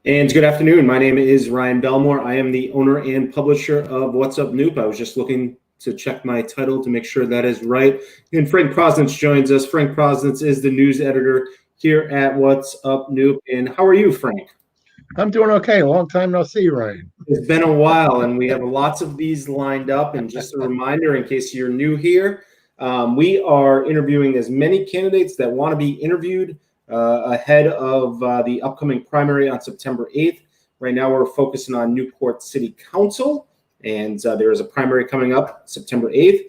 And good afternoon. My name is Ryan Belmore. I am the owner and publisher of What's Up Newp. I was just looking to check my title to make sure that is right. And Frank Prosnitz joins us. Frank Prosnitz is the news editor here at What's Up Newp. And how are you, Frank? I'm doing okay. Long time no see, Ryan. It's been a while, and we have lots of these lined up. And just a reminder, in case you're new here, we are interviewing as many candidates that want to be interviewed ahead of the upcoming primary on September 8th. Right now, we're focusing on Newport City Council, and there is a primary coming up September 8th.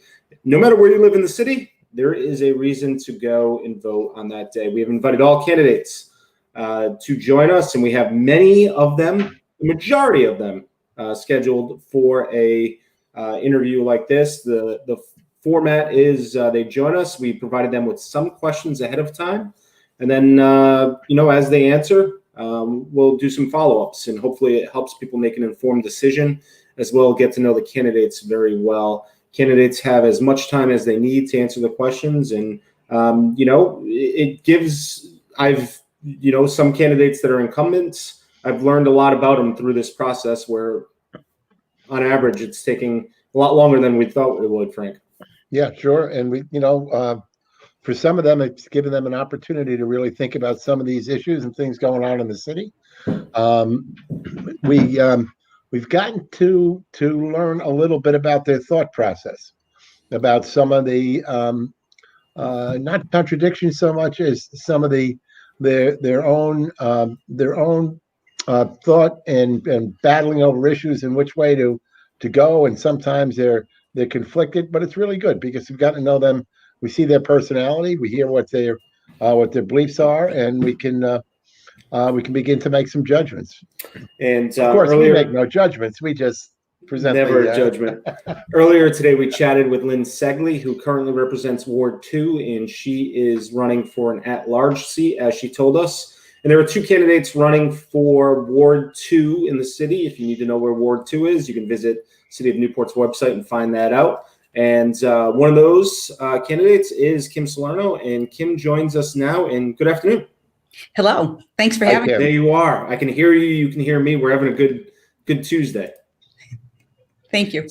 No matter where you live in the city, there is a reason to go and vote on that day. We have invited all candidates to join us, and we have many of them, the majority of them, scheduled for a interview like this. The format is they join us. We provided them with some questions ahead of time. And then, as they answer, we'll do some follow-ups, and hopefully it helps people make an informed decision, as well get to know the candidates very well. Candidates have as much time as they need to answer the questions, and it gives. Some candidates that are incumbents, I've learned a lot about them through this process, where on average it's taking a lot longer than we thought it would, Frank. Yeah, sure. And we, for some of them, it's given them an opportunity to really think about some of these issues and things going on in the city. We've gotten to learn a little bit about their thought process, about some of the not contradictions so much as some of their own thought and battling over issues and which way to go. And sometimes they're conflicted, but it's really good because we've gotten to know them. We see their personality, we hear what their beliefs are, and we can begin to make some judgments. And of course, we make no judgments. We just present never a judgment. Earlier today, we chatted with Lynn Segley, who currently represents Ward 2, and she is running for an at-large seat, as she told us. And there are two candidates running for Ward 2 in the city. If you need to know where Ward 2 is, you can visit City of Newport's website and find that out. And one of those candidates is Kim Salerno, and Kim joins us now. And good afternoon. Hello. Thanks for having me. There you are. I can hear you. You can hear me. We're having a good Tuesday. Thank you.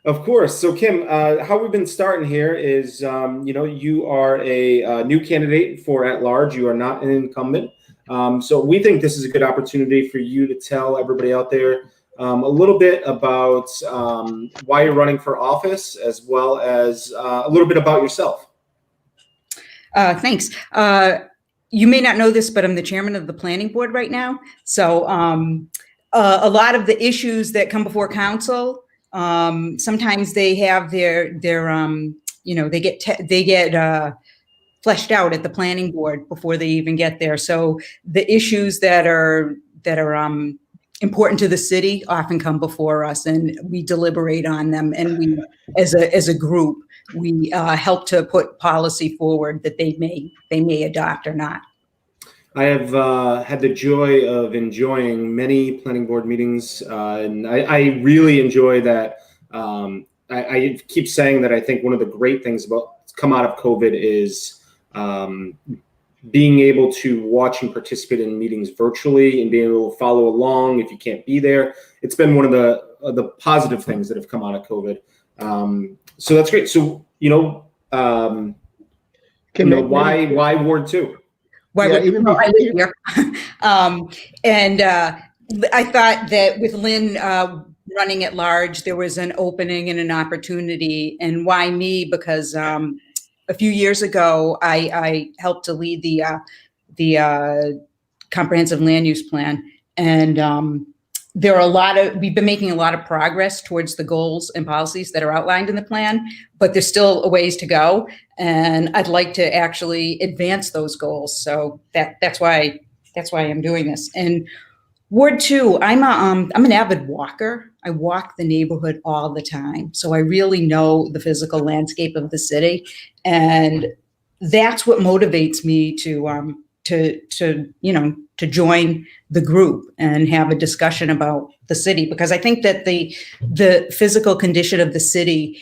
Of course. So, Kim, how we've been starting here is, you are a new candidate for at-large. You are not an incumbent. So we think this is a good opportunity for you to tell everybody out there a little bit about why you're running for office, as well as a little bit about yourself. Thanks. You may not know this, but I'm the chairman of the planning board right now. So a lot of the issues that come before council, sometimes they have they get fleshed out at the planning board before they even get there. So the issues that are important to the city often come before us, and we deliberate on them. And we, as a group, we help to put policy forward that they may adopt or not. I have had the joy of enjoying many planning board meetings, and I really enjoy that. I keep saying that I think one of the great things about come out of COVID is being able to watch and participate in meetings virtually and being able to follow along if you can't be there. It's been one of the positive things that have come out of COVID. So that's great. So, why Ward 2? Why I live here. And I thought that with Lynn running at large, there was an opening and an opportunity. And why me? Because a few years ago, I helped to lead the comprehensive land use plan, and we've been making a lot of progress towards the goals and policies that are outlined in the plan, but there's still a ways to go, and I'd like to actually advance those goals. So that's why I'm doing this. And Ward 2, I'm an avid walker. I walk the neighborhood all the time. So I really know the physical landscape of the city. And that's what motivates me to join the group and have a discussion about the city, because I think that the physical condition of the city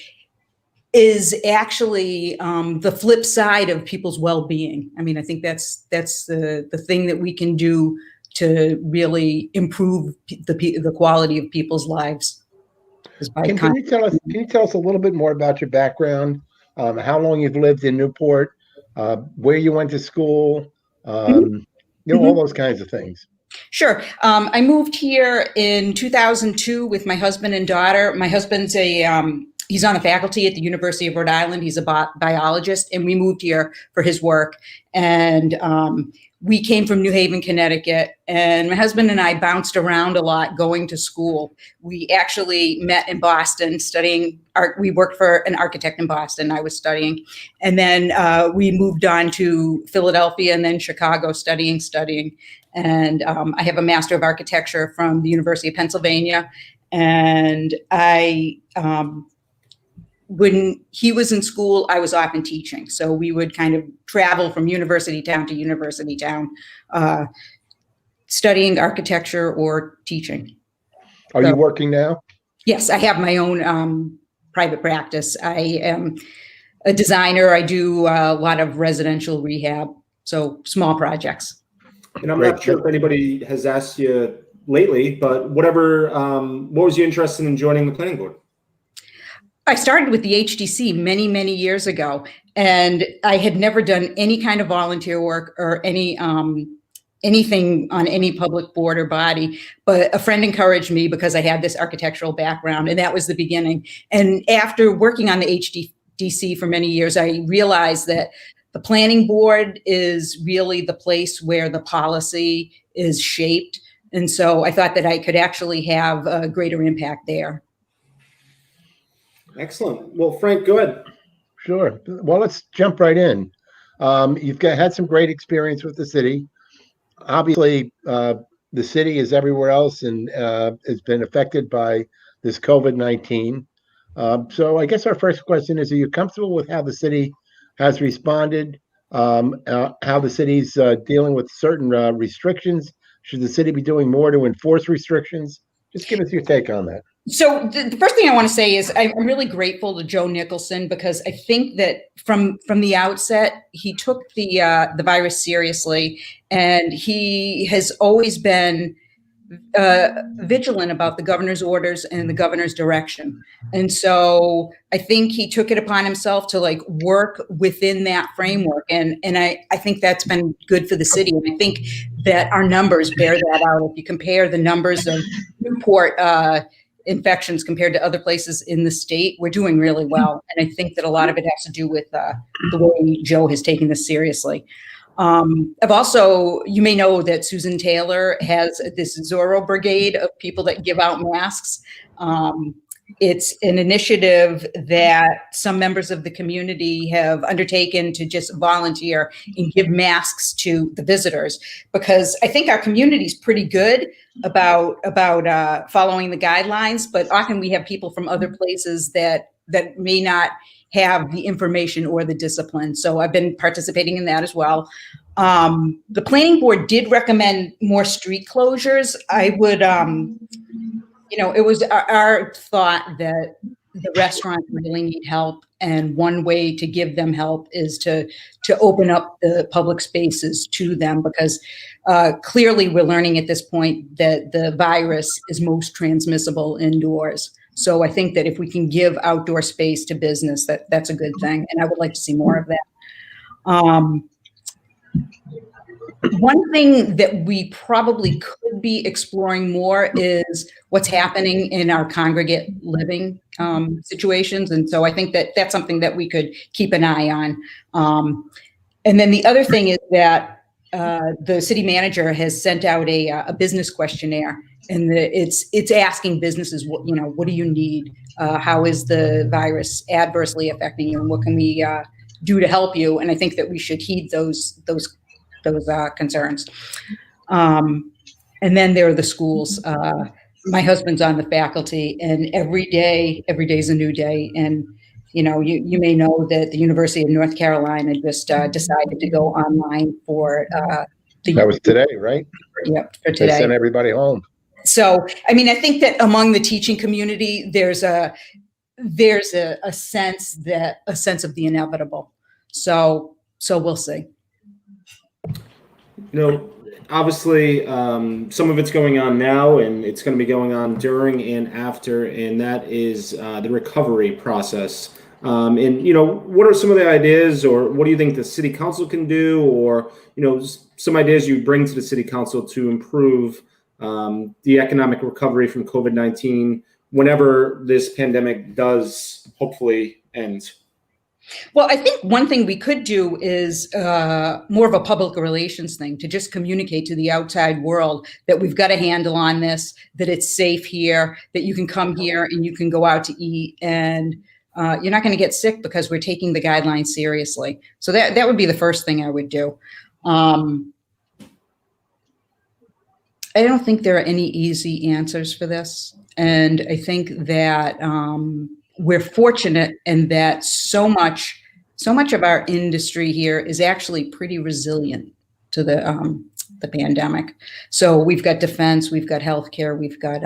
is actually the flip side of people's well-being. I mean, I think that's the thing that we can do to really improve the quality of people's lives. Can you tell us a little bit more about your background? How long you've lived in Newport, where you went to school, all those kinds of things. Sure. I moved here in 2002 with my husband and daughter. My husband's he's on the faculty at the University of Rhode Island. He's a biologist, and we moved here for his work. And we came from New Haven, Connecticut, and my husband and I bounced around a lot going to school. We actually met in Boston studying art. We worked for an architect in Boston. I was studying. And then we moved on to Philadelphia and then Chicago studying. And I have a Master of Architecture from the University of Pennsylvania. And when he was in school, I was often teaching. So we would kind of travel from university town to university town, studying architecture or teaching. Are you working now? Yes, I have my own private practice. I am a designer. I do a lot of residential rehab, so small projects. And I'm not sure if anybody has asked you lately, but what was you interested in joining the planning board? I started with the HDC many, many years ago, and I had never done any kind of volunteer work or anything on any public board or body, but a friend encouraged me because I had this architectural background, and that was the beginning. And after working on the HDC for many years, I realized that the planning board is really the place where the policy is shaped. And so I thought that I could actually have a greater impact there. Excellent. Well, Frank, go ahead. Sure. Well, let's jump right in. You've had some great experience with the city. Obviously, the city is everywhere else and has been affected by this COVID-19. So I guess our first question is, are you comfortable with how the city has responded, how the city's dealing with certain restrictions? Should the city be doing more to enforce restrictions? Just give us your take on that. So the first thing I want to say is I'm really grateful to Joe Nicholson, because I think that from the outset, he took the virus seriously, and he has always been vigilant about the governor's orders and the governor's direction. And so I think he took it upon himself to work within that framework. And I think that's been good for the city. And I think that our numbers bear that out. If you compare the numbers of Newport infections compared to other places in the state, we're doing really well. And I think that a lot of it has to do with the way Joe has taken this seriously. You may know that Susan Taylor has this Zorro Brigade of people that give out masks. It's an initiative that some members of the community have undertaken to just volunteer and give masks to the visitors, because I think our community is pretty good about following the guidelines, but often we have people from other places that may not have the information or the discipline. So I've been participating in that as well. The planning board did recommend more street closures. I would, it was our thought that the restaurants really need help, and one way to give them help is to open up the public spaces to them, because clearly we're learning at this point that the virus is most transmissible indoors. So I think that if we can give outdoor space to business, that's a good thing, and I would like to see more of that. One thing that we probably could be exploring more is what's happening in our congregate living situations. And so I think that that's something that we could keep an eye on. And then the other thing is that the city manager has sent out a business questionnaire, and it's asking businesses, what do you need? How is the virus adversely affecting you, and what can we do to help you? And I think that we should heed those concerns. And then there are the schools. My husband's on the faculty, and every day is a new day. And you may know that the University of North Carolina just decided to go online for that was today, right? Yep, for today. They sent everybody home. So, I mean, I think that among the teaching community, there's a sense of the inevitable. So we'll see. obviously, some of it's going on now, and it's going to be going on during and after, and that is the recovery process. And what are some of the ideas, or what do you think the city council can do, or some ideas you bring to the city council to improve the economic recovery from COVID-19 whenever this pandemic does hopefully end? Well, I think one thing we could do is more of a public relations thing, to just communicate to the outside world that we've got a handle on this, that it's safe here, that you can come here and you can go out to eat, and you're not going to get sick because we're taking the guidelines seriously. So that would be the first thing I would do. I don't think there are any easy answers for this. And I think that we're fortunate in that so much of our industry here is actually pretty resilient to the pandemic. So we've got defense, we've got healthcare, we've got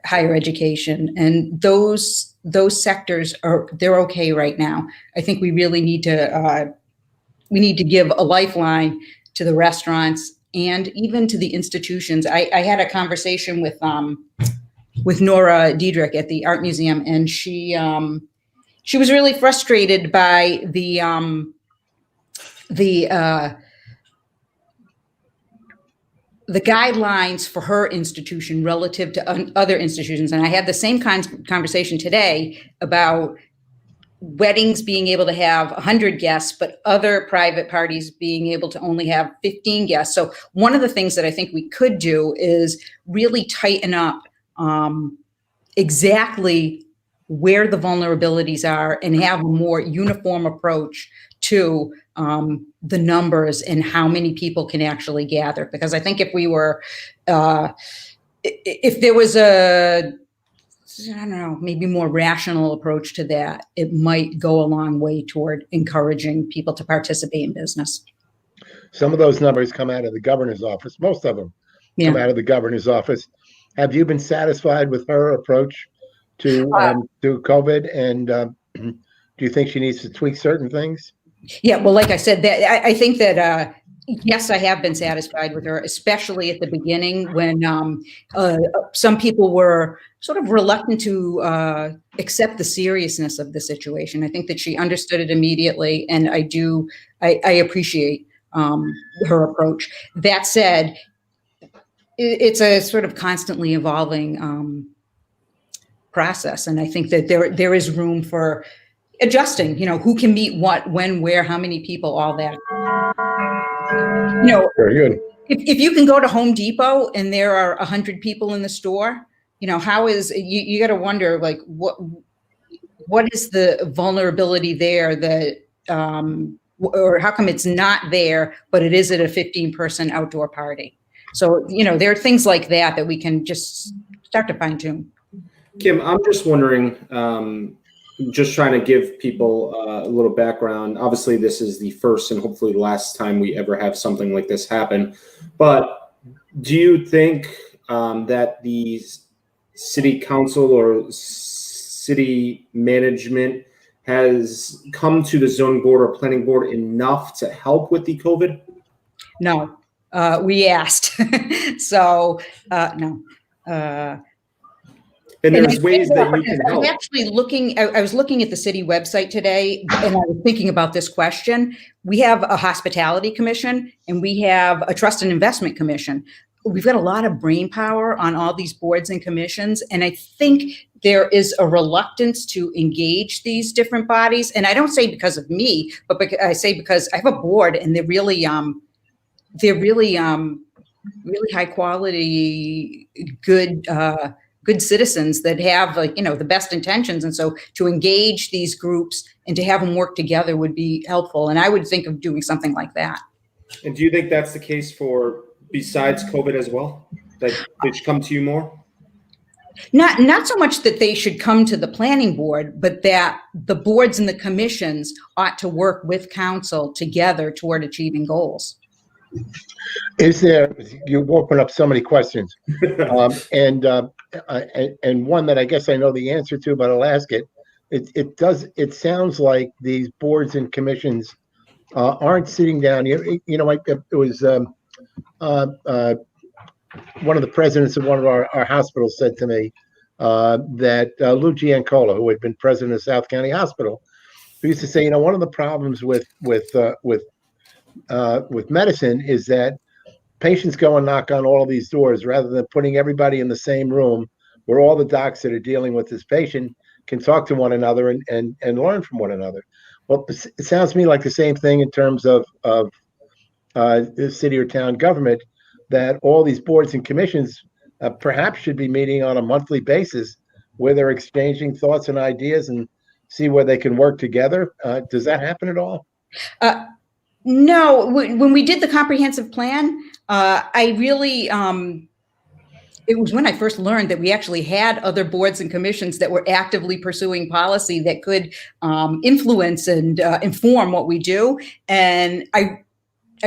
higher education, and those sectors they're okay right now. I think we really need to give a lifeline to the restaurants and even to the institutions. I had a conversation with Nora Diedrich at the Art Museum, and she was really frustrated by the guidelines for her institution relative to other institutions. And I had the same conversation today about weddings being able to have 100 guests, but other private parties being able to only have 15 guests. So one of the things that I think we could do is really tighten up exactly where the vulnerabilities are and have a more uniform approach to the numbers and how many people can actually gather. Because I think if there was maybe more rational approach to that, it might go a long way toward encouraging people to participate in business. Some of those numbers come out of the governor's office. Most of them come out of the governor's office. Have you been satisfied with her approach to COVID? And do you think she needs to tweak certain things? Yeah, well, like I said, I think that yes, I have been satisfied with her, especially at the beginning when some people were sort of reluctant to accept the seriousness of the situation. I think that she understood it immediately, and I appreciate her approach. That said, it's a sort of constantly evolving process, and I think that there is room for adjusting. Who can meet what, when, where, how many people, all that. Very good. If you can go to Home Depot and there are 100 people in the store, how is you got to wonder, like, what is the vulnerability there that or how come it's not there, but it is at a 15-person outdoor party? So, there are things like that we can just start to fine tune. Kim, I'm just wondering, just trying to give people a little background. Obviously, this is the first and hopefully the last time we ever have something like this happen. But do you think that the city council or city management has come to the zoning board or planning board enough to help with the COVID? No, we asked. So, no. And there's ways that you can help. I was looking at the city website today, and I was thinking about this question. We have a hospitality commission, and we have a trust and investment commission. We've got a lot of brain power on all these boards and commissions, and I think there is a reluctance to engage these different bodies. And I don't say because of me, but I say because I have a board, and they're really high quality, good citizens that have the best intentions. And so to engage these groups and to have them work together would be helpful. And I would think of doing something like that. And do you think that's the case for besides COVID as well? That they should come to you more? Not so much that they should come to the planning board, but that the boards and the commissions ought to work with council together toward achieving goals. You open up so many questions, and one that I guess I know the answer to, but I'll ask it. It sounds like these boards and commissions aren't sitting down. It was one of the presidents of one of our hospitals said to me that Lou Giancola, who had been president of South County Hospital, who used to say, one of the problems with medicine is that patients go and knock on all of these doors rather than putting everybody in the same room where all the docs that are dealing with this patient can talk to one another and learn from one another. Well, it sounds to me like the same thing in terms of the city or town government, that all these boards and commissions perhaps should be meeting on a monthly basis where they're exchanging thoughts and ideas and see where they can work together. Does that happen at all? No, when we did the comprehensive plan, I really, it was when I first learned that we actually had other boards and commissions that were actively pursuing policy that could influence and inform what we do. And I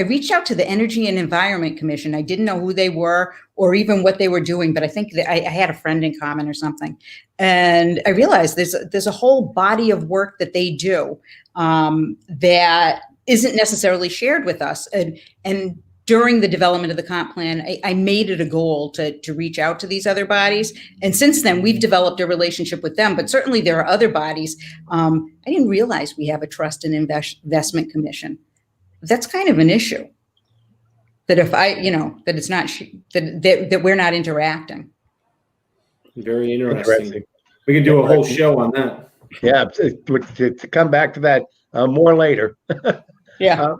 reached out to the Energy and Environment Commission. I didn't know who they were or even what they were doing, but I think that I had a friend in common or something. And I realized there's a whole body of work that they do that isn't necessarily shared with us. And during the development of the comp plan, I made it a goal to reach out to these other bodies. And since then, we've developed a relationship with them, but certainly there are other bodies. I didn't realize we have a Trust and Investment Commission. That's kind of an issue. That if that it's not, that we're not interacting. Very interesting. We can do a whole show on that. Yeah, to come back to that more later. Yeah.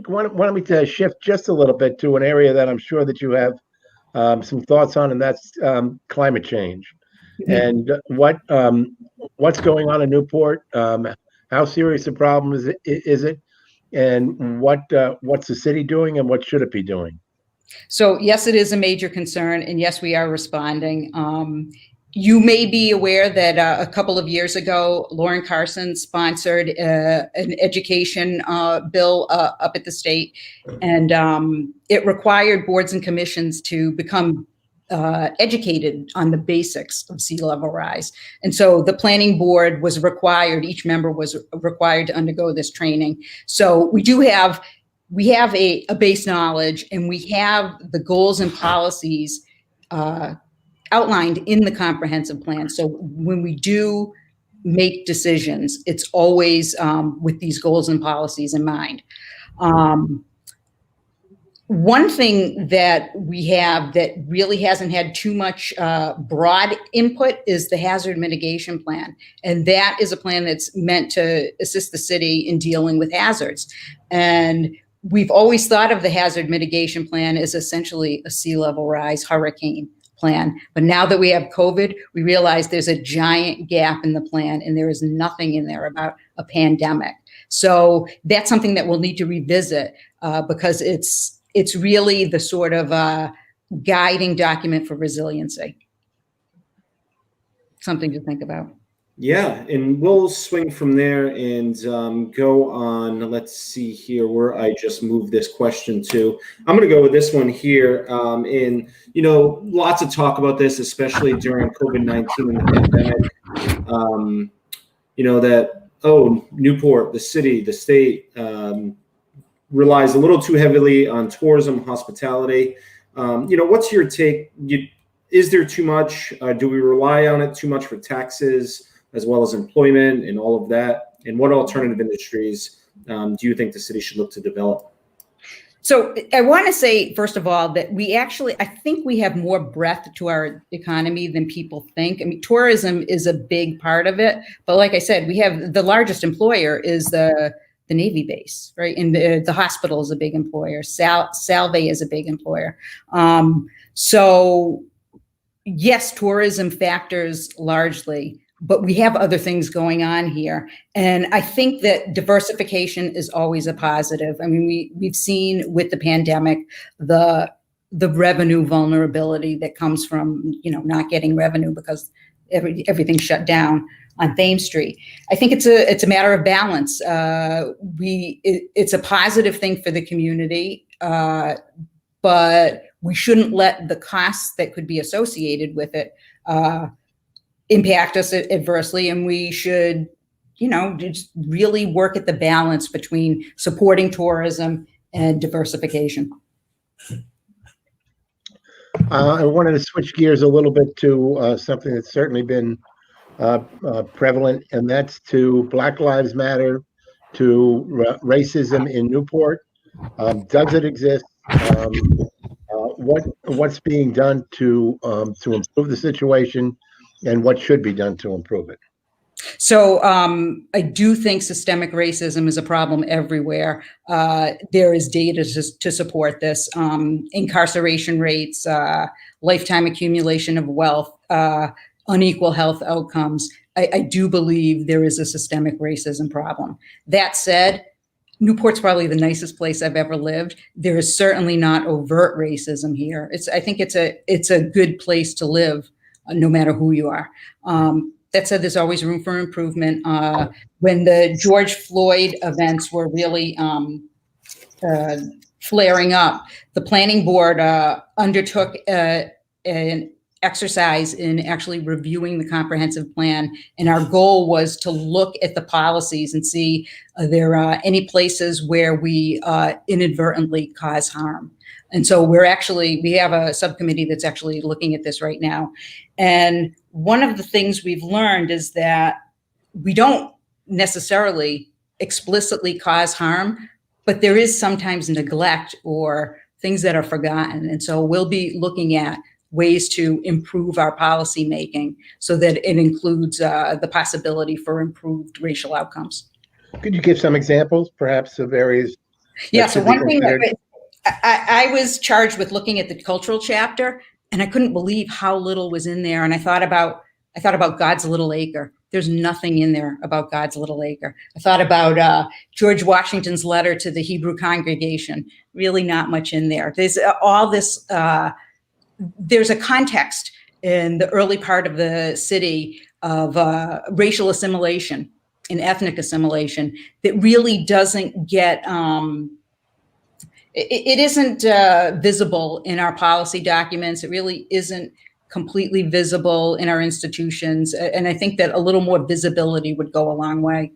Why don't we shift just a little bit to an area that I'm sure that you have some thoughts on, and that's climate change. Mm-hmm. And what's going on in Newport? How serious a problem is it? And what's the city doing, and what should it be doing? So yes, it is a major concern, and yes, we are responding. You may be aware that a couple of years ago, Lauren Carson sponsored an education bill up at the state, and it required boards and commissions to become educated on the basics of sea level rise. And so the planning board was required, each member was required to undergo this training. So we have a base knowledge, and we have the goals and policies outlined in the comprehensive plan. So when we do make decisions, it's always with these goals and policies in mind. One thing that we have that really hasn't had too much broad input is the hazard mitigation plan. And that is a plan that's meant to assist the city in dealing with hazards. And we've always thought of the hazard mitigation plan as essentially a sea level rise hurricane plan. But now that we have COVID, we realize there's a giant gap in the plan, and there is nothing in there about a pandemic. So that's something that we'll need to revisit because it's really the sort of guiding document for resiliency. Something to think about. Yeah, and we'll swing from there and go on. Let's see here where I just moved this question to. I'm going to go with this one here. And, lots of talk about this, especially during COVID-19 and the pandemic. Newport, the city, the state, relies a little too heavily on tourism, hospitality. What's your take? Is there too much? Do we rely on it too much for taxes as well as employment and all of that? And what alternative industries do you think the city should look to develop? So I want to say, first of all, that I think we have more breadth to our economy than people think. I mean, tourism is a big part of it. But like I said, we have the largest employer is the Navy base, right? And the hospital is a big employer. Salve is a big employer. So yes, tourism factors largely, but we have other things going on here. And I think that diversification is always a positive. I mean, we've seen with the pandemic, the revenue vulnerability that comes from, not getting revenue because everything's shut down on Thames Street. I think it's a matter of balance. It's a positive thing for the community, but we shouldn't let the costs that could be associated with it impact us adversely, and we should just really work at the balance between supporting tourism and diversification. I wanted to switch gears a little bit to something that's certainly been prevalent, and that's to Black Lives Matter, to racism in Newport. Does it exist? What's being done to improve the situation, and what should be done to improve it? So I do think systemic racism is a problem everywhere. There is data to support this. Incarceration rates, lifetime accumulation of wealth, unequal health outcomes. I do believe there is a systemic racism problem. That said, Newport's probably the nicest place I've ever lived. There is certainly not overt racism here. I think it's a good place to live, no matter who you are. That said, there's always room for improvement. When the George Floyd events were really flaring up, the planning board undertook an exercise in actually reviewing the comprehensive plan. And our goal was to look at the policies and see are there any places where we inadvertently cause harm. And so we have a subcommittee that's actually looking at this right now. And one of the things we've learned is that we don't necessarily explicitly cause harm, but there is sometimes neglect or things that are forgotten. And so we'll be looking at ways to improve our policy making so that it includes the possibility for improved racial outcomes. Could you give some examples, perhaps, of areas? Yeah, so one thing I was charged with looking at the cultural chapter, and I couldn't believe how little was in there. And I thought about God's Little Acre. There's nothing in there about God's Little Acre. I thought about George Washington's letter to the Hebrew congregation. Really not much in there. There's all this, there's a context in the early part of the city of racial assimilation and ethnic assimilation that really doesn't get, it isn't visible in our policy documents. It really isn't completely visible in our institutions. And I think that a little more visibility would go a long way.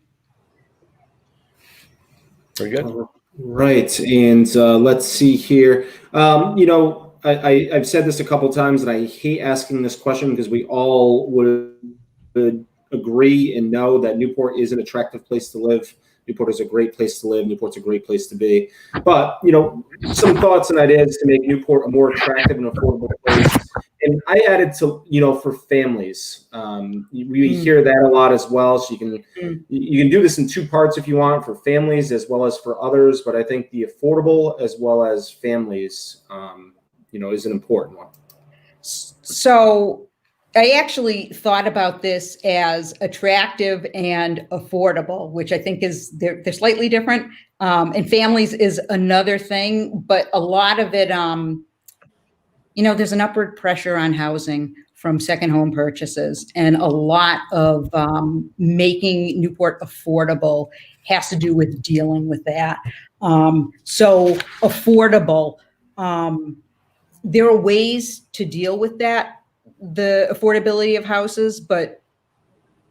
Very good. Right. And let's see here. I've said this a couple of times, and I hate asking this question because we all would agree and know that Newport is an attractive place to live. Newport is a great place to live. Newport's a great place to be. But, some thoughts and ideas to make Newport a more attractive and affordable place. And I added to, for families. We hear that a lot as well. So you can do this in two parts if you want, for families as well as for others. But I think the affordable as well as families, is an important one. So I actually thought about this as attractive and affordable, which I think they're slightly different. And families is another thing, but a lot of it, there's an upward pressure on housing from second home purchases, and a lot of making Newport affordable has to do with dealing with that. So affordable, there are ways to deal with that, the affordability of houses, but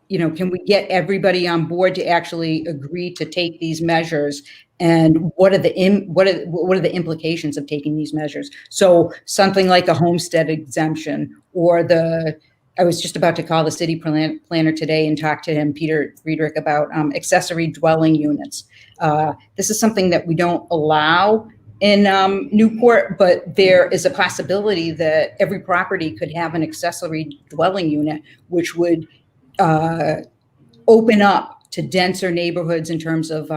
can we get everybody on board to actually agree to take these measures, and what are the implications of taking these measures? So something like a homestead exemption, or I was just about to call the city planner today and talk to him, Peter Friedrich, about accessory dwelling units. This is something that we don't allow in Newport, but there is a possibility that every property could have an accessory dwelling unit, which would open up to denser neighborhoods in terms of.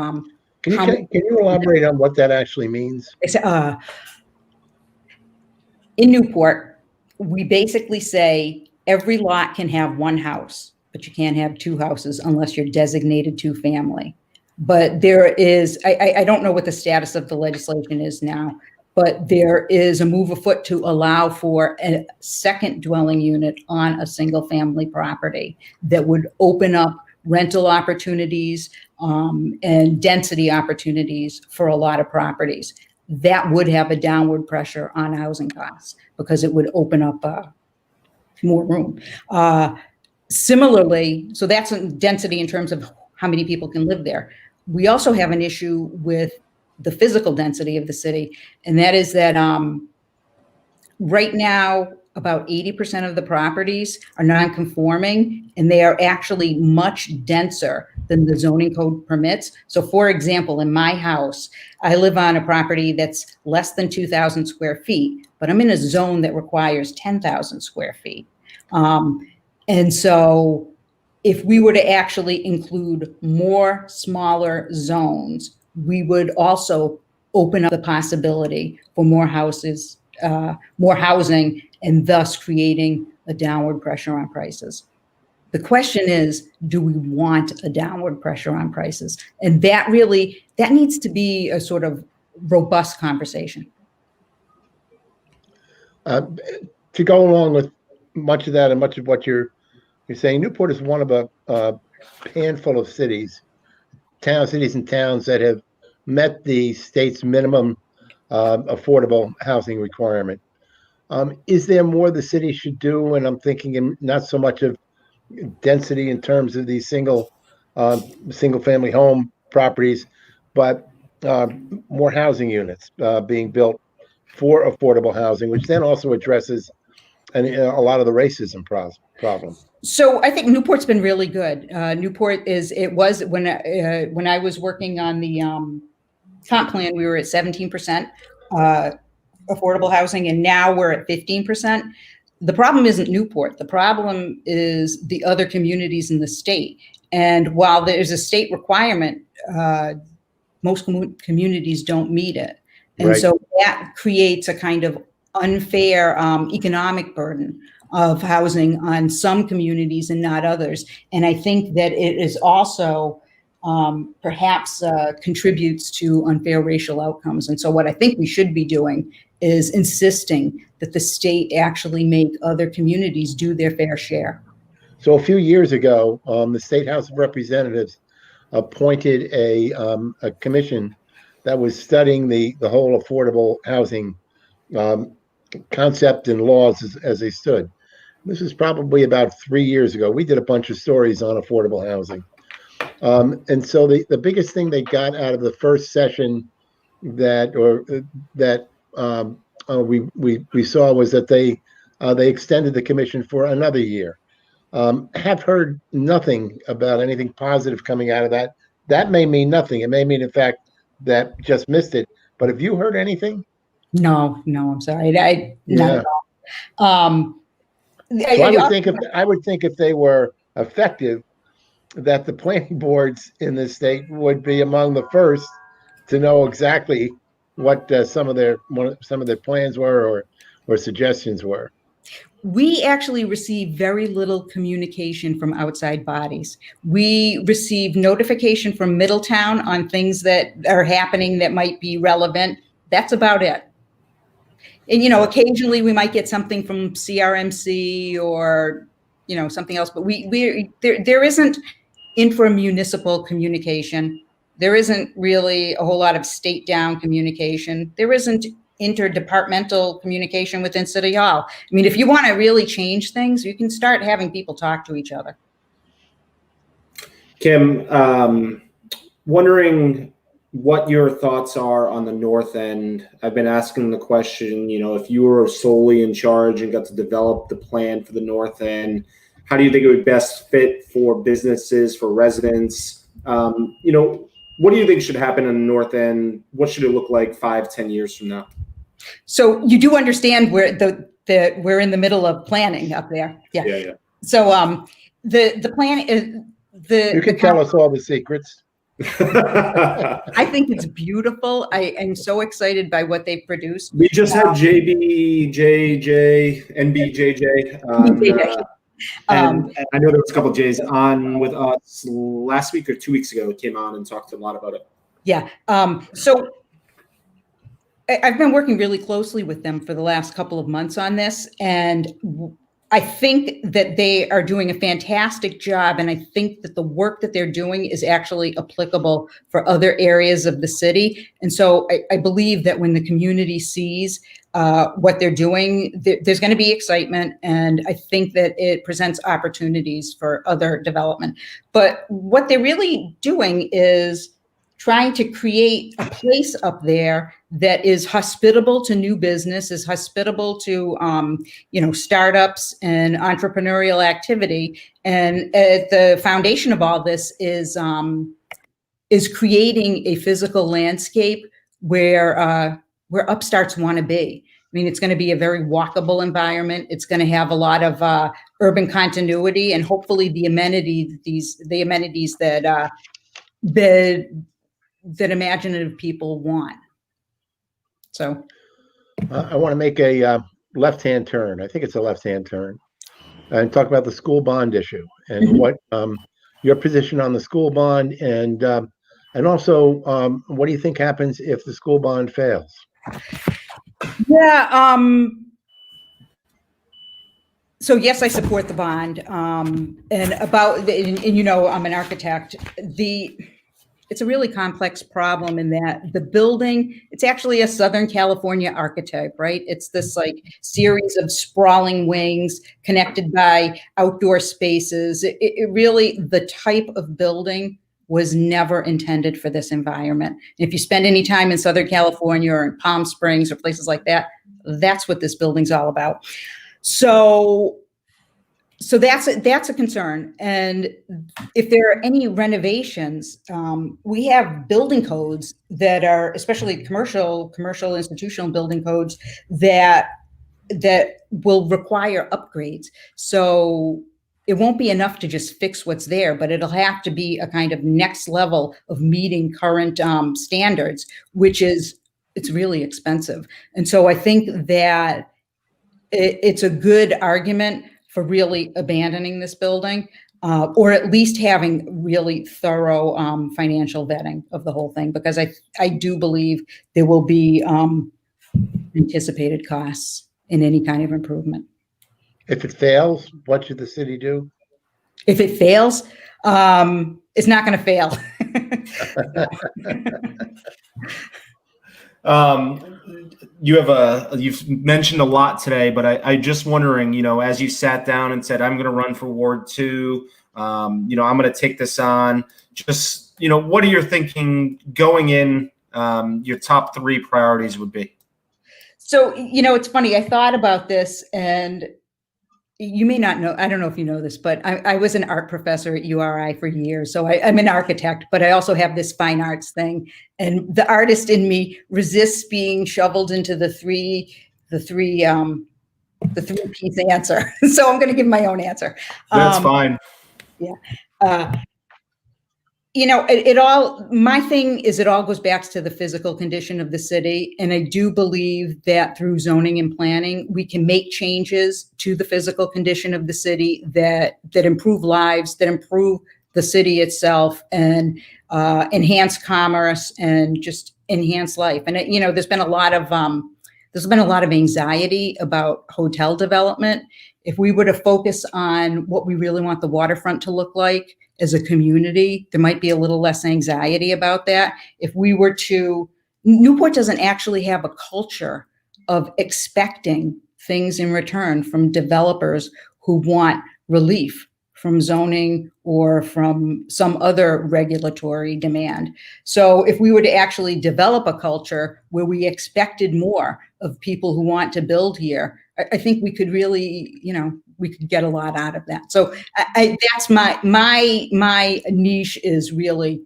Can you elaborate on what that actually means? In Newport, we basically say every lot can have one house, but you can't have two houses unless you're designated two family. But there is, I don't know what the status of the legislation is now, but there is a move afoot to allow for a second dwelling unit on a single family property that would open up rental opportunities and density opportunities for a lot of properties. That would have a downward pressure on housing costs because it would open up more room. Similarly, so that's density in terms of how many people can live there. We also have an issue with the physical density of the city, and that is that right now, about 80% of the properties are non-conforming, and they are actually much denser than the zoning code permits. So for example, in my house, I live on a property that's less than 2,000 square feet, but I'm in a zone that requires 10,000 square feet. And so if we were to actually include more smaller zones, we would also open up the possibility for more houses, more housing, and thus creating a downward pressure on prices. The question is, do we want a downward pressure on prices? And that needs to be a sort of robust conversation. To go along with much of that and much of what you're saying, Newport is one of a handful of cities and towns that have met the state's minimum affordable housing requirement. Is there more the city should do? And I'm thinking not so much of density in terms of these single family home properties, but more housing units being built for affordable housing, which then also addresses a lot of the racism problem. So I think Newport's been really good. Newport was when I was working on the comp plan, we were at 17% affordable housing, and now we're at 15%. The problem isn't Newport. The problem is the other communities in the state. And while there's a state requirement, most communities don't meet it. And Right. So that creates a kind of unfair economic burden of housing on some communities and not others. And I think that it is also perhaps contributes to unfair racial outcomes. And so what I think we should be doing is insisting that the state actually make other communities do their fair share. So a few years ago, the State House of Representatives appointed a commission that was studying the whole affordable housing concept and laws as they stood. This was probably about 3 years ago. We did a bunch of stories on affordable housing. And so the biggest thing they got out of the first session that we saw was that they extended the commission for another year. Have heard nothing about anything positive coming out of that. That may mean nothing. It may mean, in fact, that just missed it. But have you heard anything? No, I'm sorry. Not at all. So I would think if they were effective, that the planning boards in the state would be among the first to know exactly what some of their plans were or suggestions were. We actually receive very little communication from outside bodies. We receive notification from Middletown on things that are happening that might be relevant. That's about it. And, occasionally we might get something from CRMC or, something else, but there isn't infra-municipal communication. There isn't really a whole lot of state down communication. There isn't interdepartmental communication within City Hall. I mean, if you want to really change things, you can start having people talk to each other. Kim, wondering what your thoughts are on the north end. I've been asking the question, if you were solely in charge and got to develop the plan for the north end, how do you think it would best fit for businesses, for residents? What do you think should happen in the north end? What should it look like 5-10 years from now? So you do understand we're in the middle of planning up there. Yeah. So the plan is You can tell us all the secrets. I think it's beautiful. I am so excited by what they've produced. We just had JBJJ, NBJJ. And I know there was a couple of J's on with us last week or 2 weeks ago. Came on and talked a lot about it. Yeah. So I've been working really closely with them for the last couple of months on this, and I think that they are doing a fantastic job, and I think that the work that they're doing is actually applicable for other areas of the city. And so I believe that when the community sees what they're doing, there's going to be excitement, and I think that it presents opportunities for other development. But what they're really doing is trying to create a place up there that is hospitable to new business, is hospitable to startups and entrepreneurial activity. And at the foundation of all this is creating a physical landscape where upstarts want to be. I mean, it's going to be a very walkable environment. It's going to have a lot of urban continuity, and hopefully the amenities that imaginative people want. So I want to make a left-hand turn. I think it's a left-hand turn, and talk about the school bond issue and what your position on the school bond, and also what do you think happens if the school bond fails? Yeah. So yes, I support the bond. I'm an architect. It's a really complex problem in that the building, it's actually a Southern California archetype, right? It's this like series of sprawling wings connected by outdoor spaces. It really, the type of building was never intended for this environment. And if you spend any time in Southern California or in Palm Springs or places like that, that's what this building's all about. So that's a concern. And if there are any renovations, we have building codes that are, especially commercial institutional building codes that will require upgrades. So it won't be enough to just fix what's there, but it'll have to be a kind of next level of meeting current standards, it's really expensive. And so I think that it's a good argument for really abandoning this building, or at least having really thorough financial vetting of the whole thing, because I do believe there will be anticipated costs in any kind of improvement. If it fails, what should the city do? If it fails, it's not going to fail. You've mentioned a lot today, but I just wondering, as you sat down and said, I'm going to run for Ward 2, I'm going to take this on, just, what are your thinking going in, your top 3 priorities would be? So, it's funny, I thought about this, and you may not know, I don't know if you know this, but I was an art professor at URI for years. So I'm an architect, but I also have this fine arts thing. And the artist in me resists being shoveled into the three piece answer. So I'm going to give my own answer. That's fine. Yeah. My thing is it all goes back to the physical condition of the city. And I do believe that through zoning and planning, we can make changes to the physical condition of the city that improve lives, that improve the city itself, and enhance commerce and just enhance life. And there's been a lot of anxiety about hotel development. If we were to focus on what we really want the waterfront to look like as a community, there might be a little less anxiety about that. If we were to, Newport doesn't actually have a culture of expecting things in return from developers who want relief from zoning or from some other regulatory demand. So if we were to actually develop a culture where we expected more of people who want to build here, I think we could really, we could get a lot out of that. So that's my niche is really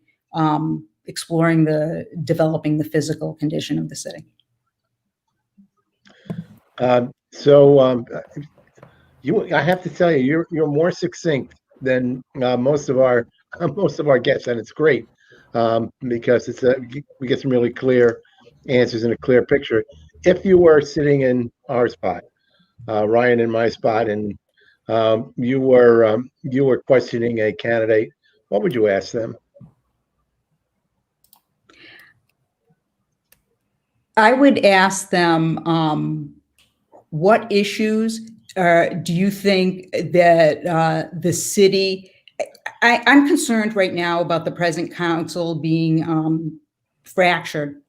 developing the physical condition of the city. I have to tell you, you're more succinct than most of our guests, and it's great because we get some really clear answers and a clear picture. If you were sitting in our spot, Ryan in my spot, and you were questioning a candidate, what would you ask them? I would ask them what issues do you think that the city, I'm concerned right now about the present council being fractured.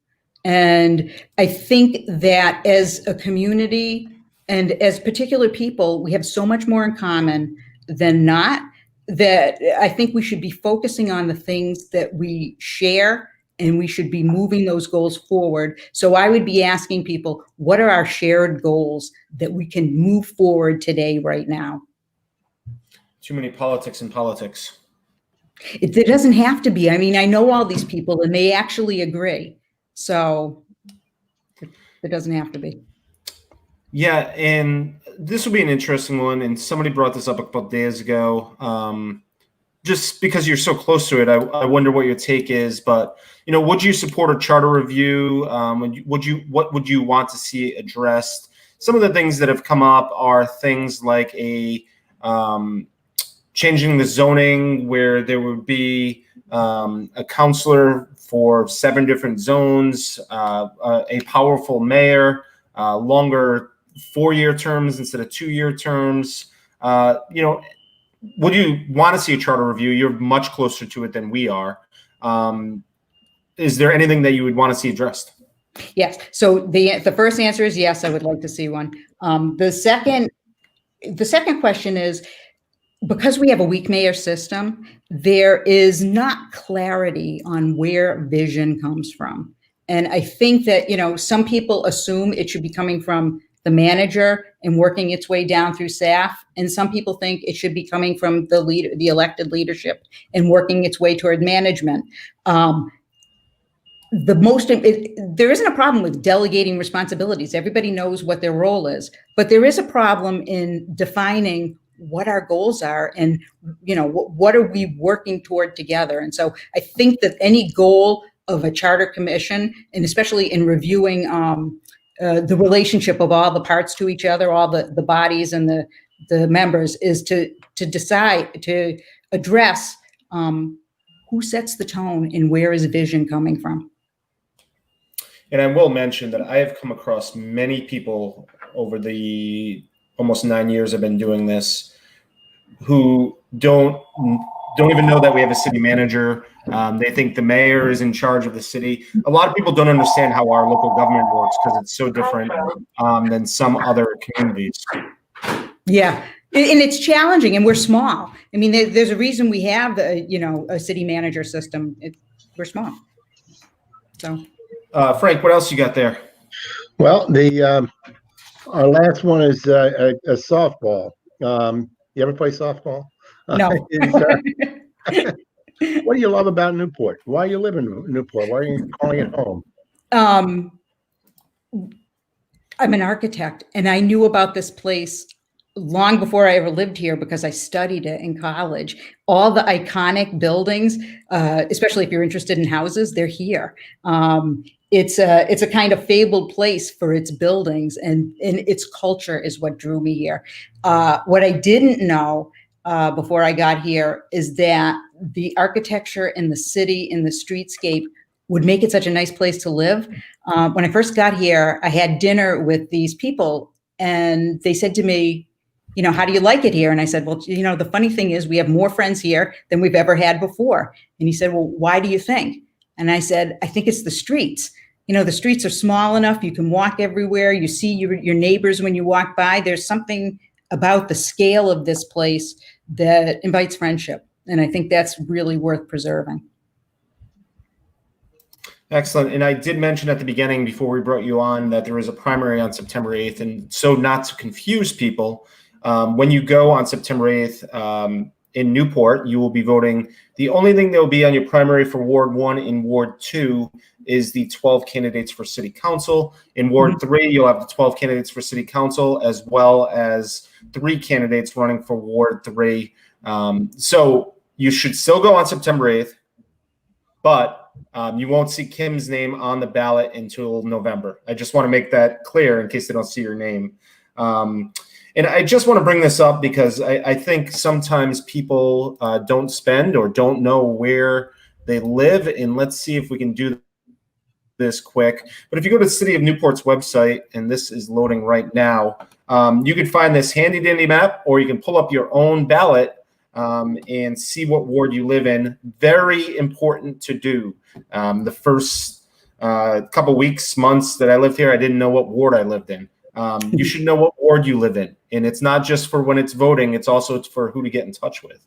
And I think that as a community and as particular people, we have so much more in common than not, that I think we should be focusing on the things that we share, and we should be moving those goals forward. So I would be asking people, what are our shared goals that we can move forward today, right now? Too many politics in politics. It doesn't have to be. I mean, I know all these people and they actually agree. So it doesn't have to be. Yeah, and this will be an interesting one. And somebody brought this up a couple of days ago. Just because you're so close to it, I wonder what your take is. But would you support a charter review? What would you want to see addressed? Some of the things that have come up are things like changing the zoning, where there would be a counselor for 7 different zones, a powerful mayor, longer 4-year terms instead of 2-year terms. Would you want to see a charter review? You're much closer to it than we are. Is there anything that you would want to see addressed? Yes. So the first answer is yes, I would like to see one. The second question is, because we have a weak mayor system, there is not clarity on where vision comes from. And I think that, some people assume it should be coming from the manager and working its way down through staff. And some people think it should be coming from the elected leadership and working its way toward management. There isn't a problem with delegating responsibilities. Everybody knows what their role is, but there is a problem in defining what our goals are and, what are we working toward together. And so I think that any goal of a charter commission, and especially in reviewing the relationship of all the parts to each other, all the bodies and the members, is to decide, to address who sets the tone and where is vision coming from. And I will mention that I have come across many people over the almost 9 years I've been doing this who don't even know that we have a city manager. They think the mayor is in charge of the city. A lot of people don't understand how our local government works because it's so different than some other communities. Yeah. And it's challenging, and we're small. I mean, there's a reason we have a city manager system. We're small. So, Frank, what else you got there? Well, our last one is a softball. You ever play softball? No. What do you love about Newport? Why you live in Newport? Why are you calling it home? I'm an architect, and I knew about this place long before I ever lived here because I studied it in college. All the iconic buildings, especially if you're interested in houses, they're here. It's a kind of fabled place for its buildings, and its culture is what drew me here. What I didn't know before I got here is that the architecture in the city, in the streetscape, would make it such a nice place to live. When I first got here, I had dinner with these people, and they said to me, how do you like it here? And I said, well, the funny thing is we have more friends here than we've ever had before. And he said, well, why do you think? And I said, I think it's the streets. The streets are small enough. You can walk everywhere. You see your neighbors when you walk by. There's something about the scale of this place that invites friendship. And I think that's really worth preserving. Excellent. And I did mention at the beginning before we brought you on that there is a primary on September 8th. And so not to confuse people, when you go on September 8th in Newport, you will be voting. The only thing that will be on your primary for Ward 1 and Ward 2 is the 12 candidates for City Council. In Ward 3, you'll have the 12 candidates for City Council, as well as 3 candidates running for Ward 3. So you should still go on September 8th, but you won't see Kim's name on the ballot until November. I just want to make that clear in case they don't see your name. And I just want to bring this up because I think sometimes people don't spend or don't know where they live. And let's see if we can do this quick. But if you go to the City of Newport's website, and this is loading right now, You can find this handy dandy map, or you can pull up your own ballot and see what ward you live in. Very important to do. The first couple weeks, months that I lived here, I didn't know what ward I lived in. You should know what ward you live in. And it's not just for when it's voting, it's also for who to get in touch with.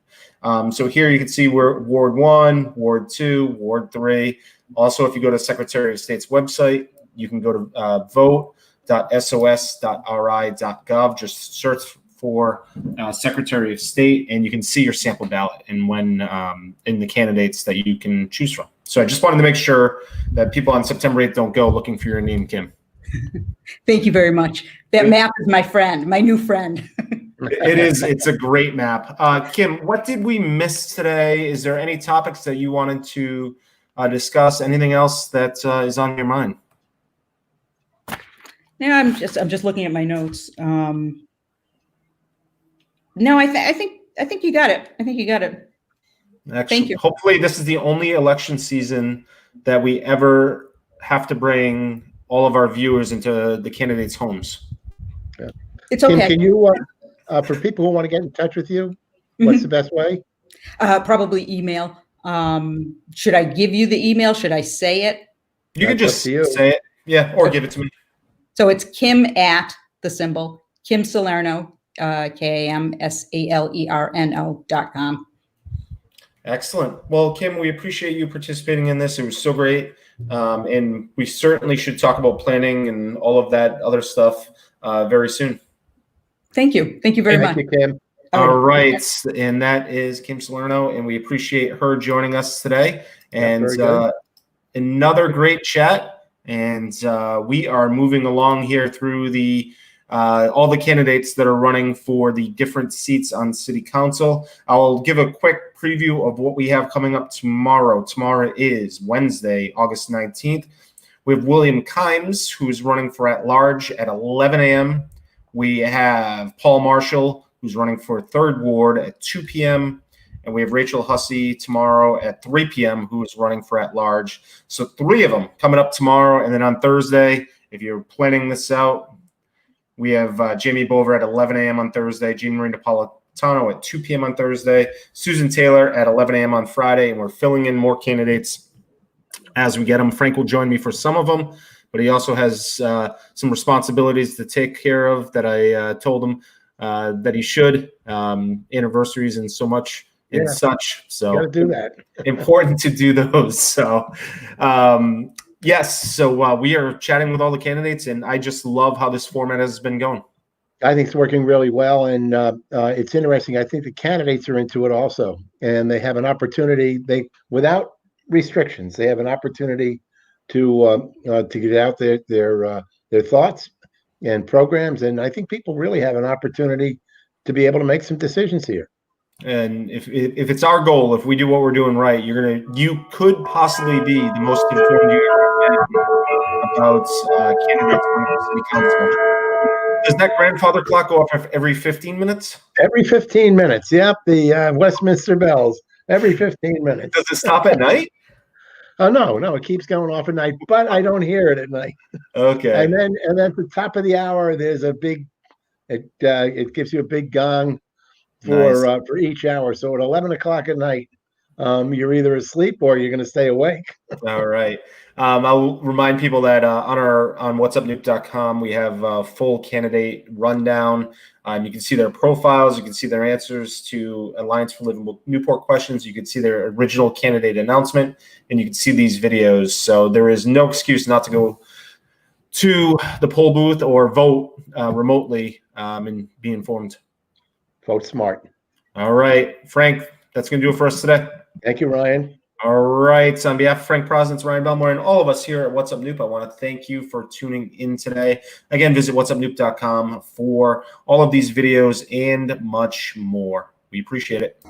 So here you can see where Ward 1, Ward 2, Ward 3. Also, if you go to Secretary of State's website, you can go to vote.sos.ri.gov. Just search for Secretary of State, and you can see your sample ballot and when in the candidates that you can choose from. So I just wanted to make sure that people on September 8th don't go looking for your name, Kim. Thank you very much. That map is my friend, my new friend. It is. It's a great map. Kim, what did we miss today? Is there any topics that you wanted to discuss? Anything else that is on your mind? No, I'm just looking at my notes. No, I think you got it. I think you got it. Excellent. Thank you. Hopefully, this is the only election season that we ever have to bring all of our viewers into the candidates' homes. Yeah. It's okay. Kim, can you, for people who want to get in touch with you, what's the best way? Probably email. Should I give you the email? Should I say it? You can just say it. Yeah, or give it to me. So it's Kim at the symbol, Kim Salerno, KimSalerno.com. Excellent. Well, Kim, we appreciate you participating in this. It was so great. And we certainly should talk about planning and all of that other stuff very soon. Thank you. Thank you very much. Thank you, Kim. All right. And that is Kim Salerno, and we appreciate her joining us today. And another great chat. And we are moving along here through the all the candidates that are running for the different seats on City Council. I'll give a quick preview of what we have coming up tomorrow. Tomorrow is Wednesday, August 19th. We have William Kimes, who's running for at-large at 11 a.m. We have Paul Marshall, who's running for 3rd Ward at 2 p.m. And we have Rachel Hussey tomorrow at 3 p.m., who is running for at-large. So 3 of them coming up tomorrow. And then on Thursday, if you're planning this out, we have Jamie Bover at 11 a.m. on Thursday, Jean Marie Napolitano at 2 p.m. on Thursday, Susan Taylor at 11 a.m. on Friday, and we're filling in more candidates as we get them. Frank will join me for some of them, but he also has some responsibilities to take care of that I told him that he should, anniversaries and so much and such. So gotta do that. Important to do those. So yes, so we are chatting with all the candidates, and I just love how this format has been going. I think it's working really well, and it's interesting. I think the candidates are into it also, and they have an opportunity. Without restrictions, they have an opportunity to get out their thoughts and programs, and I think people really have an opportunity to be able to make some decisions here. And if it's our goal, if we do what we're doing right, you could possibly be the most informed you ever been about candidates running for City Council. Does that grandfather clock go off every 15 minutes? Every 15 minutes. Yep, the Westminster bells. Every 15 minutes. Does it stop at night? No, it keeps going off at night, but I don't hear it at night. Okay. And then at the top of the hour, there's a big. It gives you a big gong for each hour. So at 11 o'clock at night, you're either asleep or you're going to stay awake. All right. I'll remind people that on whatsupnewp.com, we have a full candidate rundown. You can see their profiles. You can see their answers to Alliance for Livable Newport questions. You can see their original candidate announcement, and you can see these videos. So there is no excuse not to go to the poll booth or vote remotely and be informed. Vote smart. All right, Frank, that's going to do it for us today. Thank you, Ryan. All right. So on behalf of Frank Prosnitz, Ryan Belmore, and all of us here at What's Up Newp, I want to thank you for tuning in today. Again, visit whatsupnewp.com for all of these videos and much more. We appreciate it.